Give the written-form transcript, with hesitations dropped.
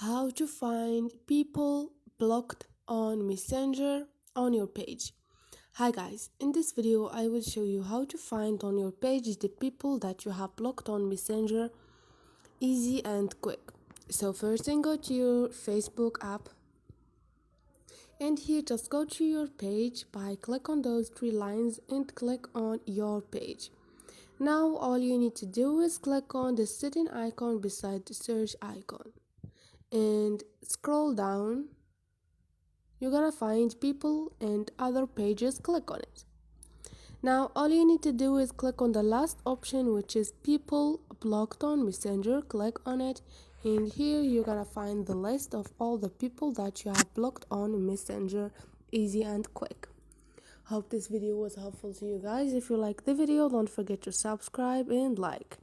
How to find people blocked on Messenger on your page. Hi guys, in this video I will show you how to find on your page the people that you have blocked on Messenger easy and quick. So first thing, go to your Facebook app, and here just go to your page by click on those three lines and click on your page. Now all you need to do is click on the setting icon beside the search icon and scroll down. You're gonna find people and other pages. Click on it. Now all you need to do is click on the last option, which is people blocked on Messenger. Click on it, and here you're gonna find the list of all the people that you have blocked on Messenger, easy and quick. Hope this video was helpful to you guys. If you like the video, don't forget to subscribe and like.